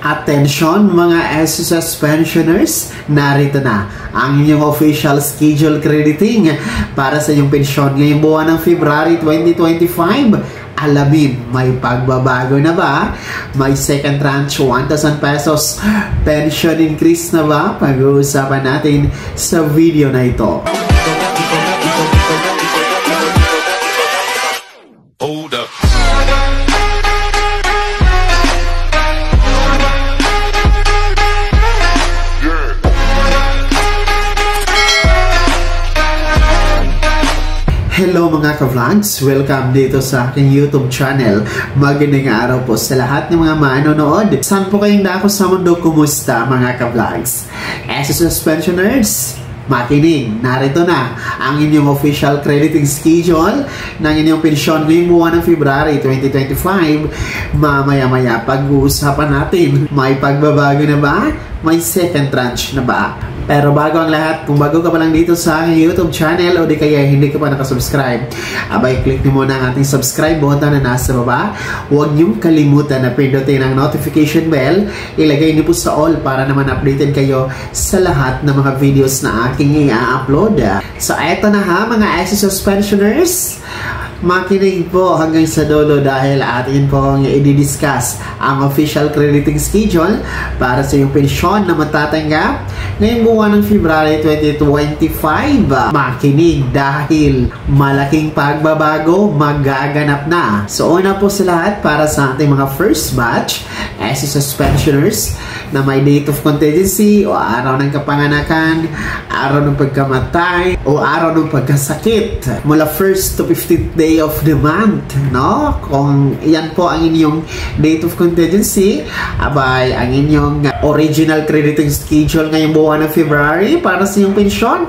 Attention mga SSS pensioners, narito na ang inyong official schedule crediting para sa inyong pensyon ngayong buwan ng February 2025. Alamin, may pagbabago na ba? May second tranche 1,000 pesos pension increase na ba? Pag-uusapan natin sa video na ito. Hold up. Hello mga ka-vlogs! Welcome dito sa aking YouTube channel. Magandang araw po sa lahat ng mga manonood. Saan po kayong dako sa mundo? Kumusta mga ka-vlogs? SSS pensioners, makinig, narito na ang inyong official crediting schedule ng inyong pensyon ngayong buwan ng February 2025. Mamaya-maya pag-uusapan natin, may pagbabago na ba? May second tranche na ba? Pero bago ang lahat, kung bago ka pa lang dito sa aking YouTube channel o di kaya hindi ka pa nakasubscribe, abay click niyo muna ang ating subscribe button na nasa baba. Huwag niyong kalimutan na pindutin ang notification bell. Ilagay niyo po sa all para naman updated kayo sa lahat ng mga videos na aking i-upload. So eto na ha mga SSS pensioners, makinig po hanggang sa dulo dahil atin pong i-discuss ang official crediting schedule para sa iyong pensyon na matatanggap ngayong buwan ng February 2025. Makinig dahil malaking pagbabago magaganap na. So una po sa lahat, para sa ating mga first batch SSS pensioners na may date of contingency o araw ng kapanganakan, araw ng pagkamatay o araw ng pagkasakit mula 1st to 15th day of the month, no? Kung yan po ang inyong date of contingency, abay ang inyong original crediting schedule ngayong buwan ng February para sa inyong pensyon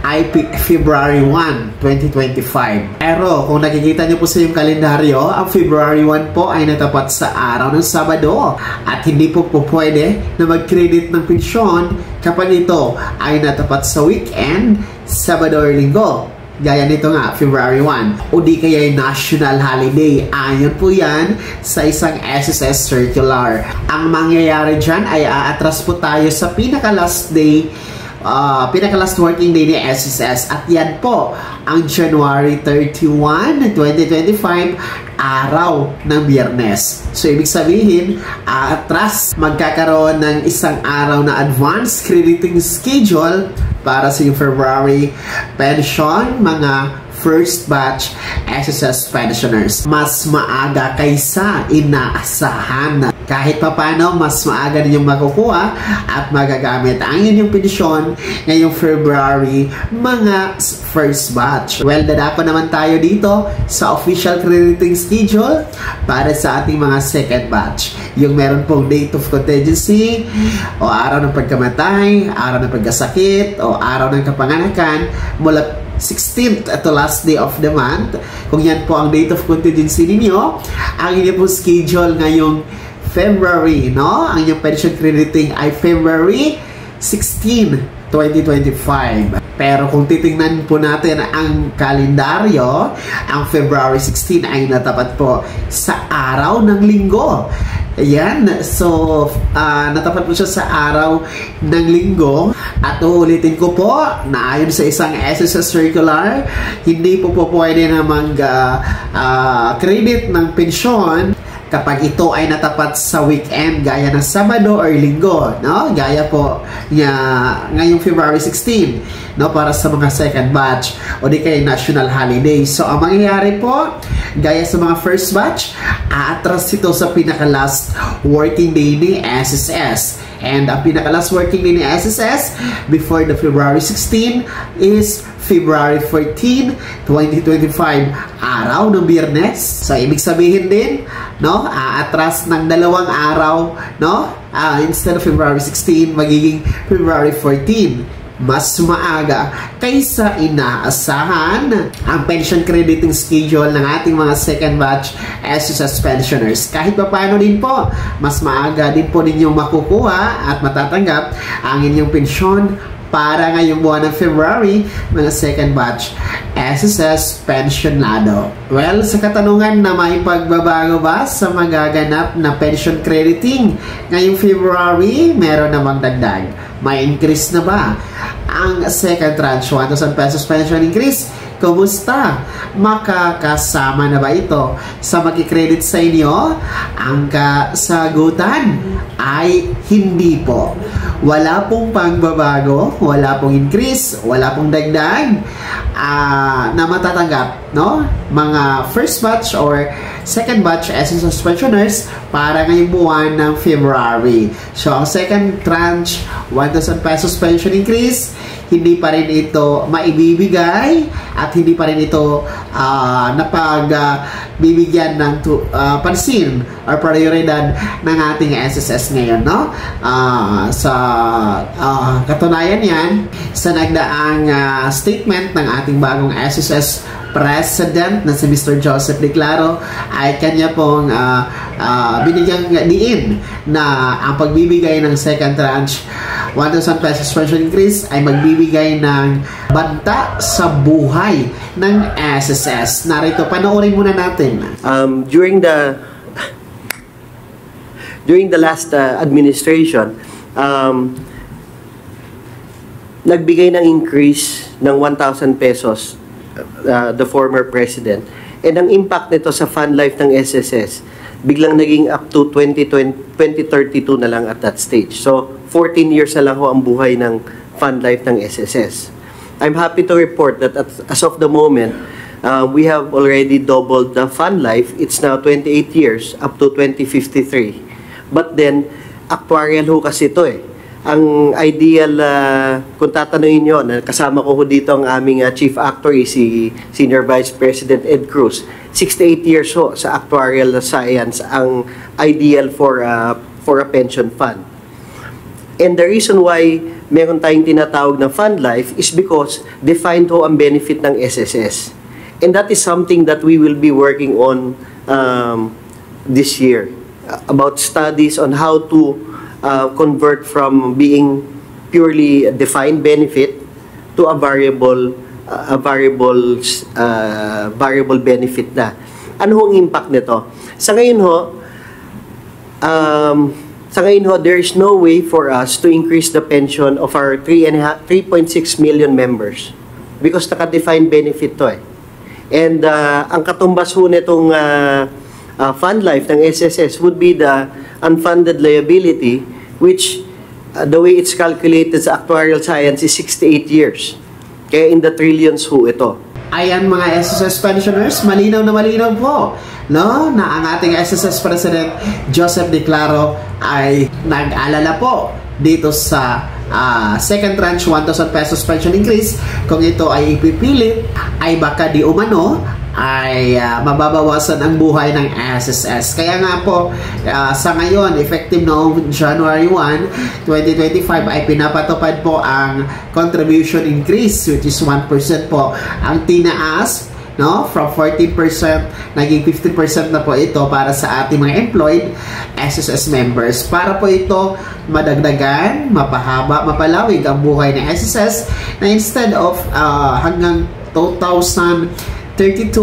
ay February 1, 2025. Pero kung nakikita niyo po sa inyong kalendaryo, ang February 1 po ay natapat sa araw ng Sabado at hindi po pwede na mag-credit ng pensyon kapag ito ay natapat sa weekend, Sabado or Linggo. Gaya nito nga, February 1. O di kaya national holiday. Ayon po yan sa isang SSS circular. Ang mangyayari dyan ay aatras po tayo sa pinaka-last day, pinaka-last working day ni SSS. At yan po, ang January 31, 2025, araw ng Biyernes. So, ibig sabihin, aatras, magkakaroon ng isang araw na advance crediting schedule para sa yung February pension, mga first batch SSS pensioners. Mas maaga kaysa inaasahan. Kahit papano, mas maaga ninyong makukuha at magagamit ang inyong pensyon ngayong February, mga first batch. Well, dadako naman tayo dito sa official crediting schedule para sa ating mga second batch. Yung meron pong date of contingency o araw ng pagkamatay, araw ng pagkasakit o araw ng kapanganakan mula 16th at the last day of the month. Kung yan po ang date of contingency ninyo, ang inyong po schedule ngayong February, no? Ang inyong pension crediting ay February 16, 2025. Pero kung titingnan po natin ang kalendaryo, ang February 16 ay natapat po sa araw ng Linggo. Ayan, so natapat po siya sa araw ng Linggo. At uulitin ko po na ayon sa isang SSS circular, hindi po pwede na mag-credit ng pensyon kapag ito ay natapat sa weekend gaya ng Sabado or Linggo, no? Gaya po ngayong February 16, no, para sa mga second batch o di kaya national holiday. So ang mangyayari po, gaya sa mga first batch, aatras ito sa pinaka-last working day ni SSS. And ang pinaka-last working day ni SSS before the February 16 is February 14, 2025, araw ng Biyernes. So, ibig sabihin din, no, aatras ng 2 araw, no? Instead of February 16, magiging February 14. Mas maaga kaysa inaasahan ang pension crediting schedule ng ating mga second batch SSS pensioners. Kahit pa paano din po, mas maaga din po ninyong makukuha at matatanggap ang inyong pensyon para ngayong buwan ng February, mga second batch SSS pensionado. Well, sa katanungan na may pagbabago ba sa magaganap na pension crediting ngayong February, meron namang dagdag. May increase na ba ang second tranche 1,000 pesos pension increase? Kumusta? Makakasama na ba ito sa magkikredit sa inyo? Ang kasagutan ay hindi po. Wala pong pagbabago, wala pong increase, wala pong dagdag na matatanggap, no? Mga first batch or second batch SSS pensioners para ngayong buwan ng February. So, ang second tranche, 1,000 pesos pension increase, hindi pa rin ito maibibigay at hindi pa rin ito bibigyan ng pansin or prioridad ng ating SSS ngayon, no? Sa katunayan yan, sa nagdaang statement ng ating bagong SSS President na si Mr. Joseph Declaro ay kanya pong binigyang diin na ang pagbibigay ng second tranche 1,000 pesos pension increase ay magbibigay ng banta sa buhay ng SSS. Narito, panoorin muna natin. During the last administration, nagbigay ng increase ng 1,000 pesos the former president. And ang impact nito sa fund life ng SSS, biglang naging up to 2032 na lang at that stage. So, 14 years na lang ho ang buhay ng fund life ng SSS. I'm happy to report that as of the moment, we have already doubled the fund life. It's now 28 years up to 2053. But then, actuarial ho kasi ito eh. Ang ideal, kung tatanungin nyo, kasama ko dito ang aming chief actuary, si Senior Vice President Ed Cruz, 68 years ho sa actuarial science ang ideal for a pension fund. And the reason why meron tayong tinatawag na fund life is because defined ho ang benefit ng SSS. And that is something that we will be working on this year, about studies on how to convert from being purely a defined benefit to a variable benefit na. Ano hong impact nito? Sa ngayon ho, there is no way for us to increase the pension of our 3.6 million members because naka-defined benefit to eh. And ang katumbas ho nitong fund life ng SSS would be the unfunded liability, which the way it's calculated sa actuarial science is 68 years. Kaya in the trillions ho ito. Ayan mga SSS pensioners, malinaw na malinaw po, no, na ang ating SSS President Joseph Declaro ay nag-alala po dito sa second tranche 1,000 pesos pension increase. Kung ito ay ipipilit, ay baka di umano ay mababawasan ang buhay ng SSS. Kaya nga po, sa ngayon, effective noong January 1, 2025, ay pinapatupad po ang contribution increase, which is 1% po. Ang tinaas, no, from 14%, naging 15% na po ito para sa ating mga employed SSS members. Para po ito madagdagan, mapahaba, mapalawig ang buhay ng SSS na instead of hanggang 2032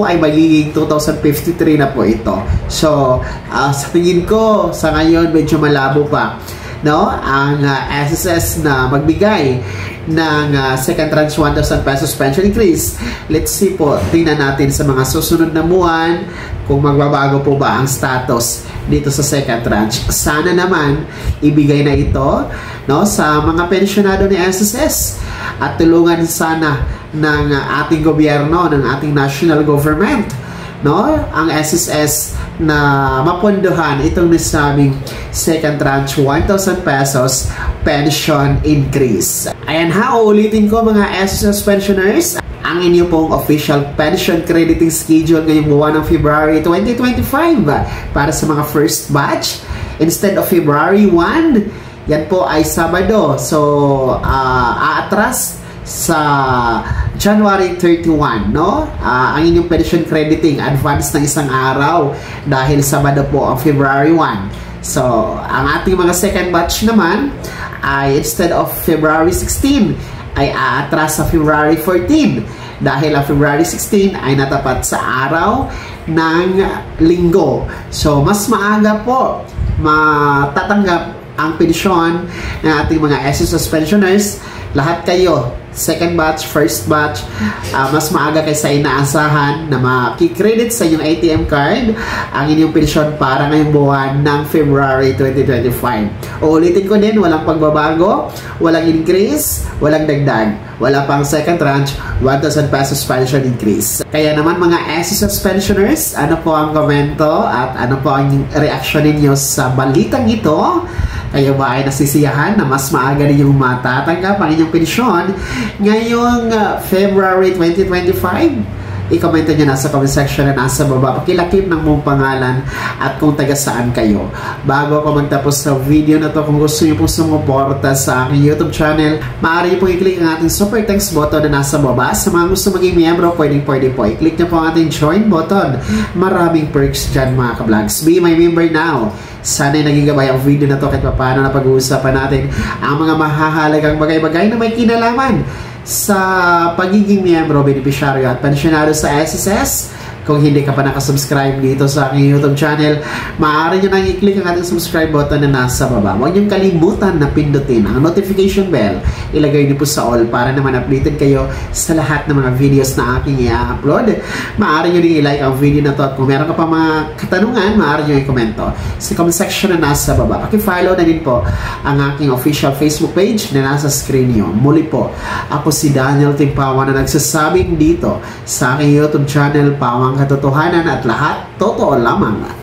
ay magiging 2053 na po ito. So, sa tingin ko, sa ngayon, medyo malabo pa, no, ang SSS na magbigay ng second tranche 1,000 pesos pension increase. Let's see po, tingnan natin sa mga susunod na buwan kung magbabago po ba ang status dito sa second tranche. Sana naman ibigay na ito, no, sa mga pensionado ni SSS at tulungan sana ng ating gobyerno, ng ating national government, no, ang SSS na mapunduhan itong nasabing second tranche 1,000 pesos pension increase. Ayan ha, ulitin ko mga SSS pensioners, ang inyo pong official pension crediting schedule ngayong buwan ng February 2025 para sa mga first batch. Instead of February 1, yan po ay Sabado. So, aatras sa January 31, no? Ang inyong pension crediting advance ng isang araw dahil Sabado po ang February 1. So, ang ating mga second batch naman ay instead of February 16 ay aatras sa February 14 dahil ang February 16 ay natapat sa araw ng linggo. So mas maaga po matatanggap ang pensyon ng ating mga SSS pensioners. Lahat kayo, second batch, first batch, mas maaga kaysa inaasahan na makikredit sa inyong ATM card ang inyong pensyon para ngayong buwan ng February 2025. Uulitin ko din, walang pagbabago, walang increase, walang dagdag. Wala pang second tranche, 1,000 pesos pension increase. Kaya naman mga SSS pensioners, ano po ang komento at ano po ang reaction ninyo sa balitang ito? Kayo ba ay nasisiyahan na mas maaga ninyong matatanggap ang inyong pensyon ngayong February 2025? I-comment nyo na sa comment section na nasa baba. Pakilakip ng mong pangalan at kung taga saan kayo. Bago ako magtapos sa video na to, kung gusto nyo pong sumuporta sa aking YouTube channel, maaari nyo pong i-click ang ating super thanks button na nasa baba. Sa mga gusto maging miyembro, pwede po. I-click nyo po ang ating join button. Maraming perks dyan mga ka-vlogs. Be my member now. Sana'y naging gabay ang video na to kahit paano na pag-uusapan natin ang mga mahahalagang bagay-bagay na may kinalaman sa pagiging miyembro, benepisyaryo at pensyonado sa SSS. Kung hindi ka pa nakasubscribe dito sa aking YouTube channel, maaari nyo nang i-click ang ating subscribe button na nasa baba. Huwag nyo kalimutan na pindutin ang notification bell. Ilagay nyo po sa all para naman updated kayo sa lahat ng mga videos na aking i-upload. Maaari nyo rin i-like ang video na to at kung meron ka pa mga katanungan, maaari nyo i-komento sa comment section na nasa baba. Paki-follow na din po ang aking official Facebook page na nasa screen nyo. Muli po, ako si Daniel Timpawan na nagsasabing dito sa aking YouTube channel, Pawang Katotohanan at lahat totoo lamang.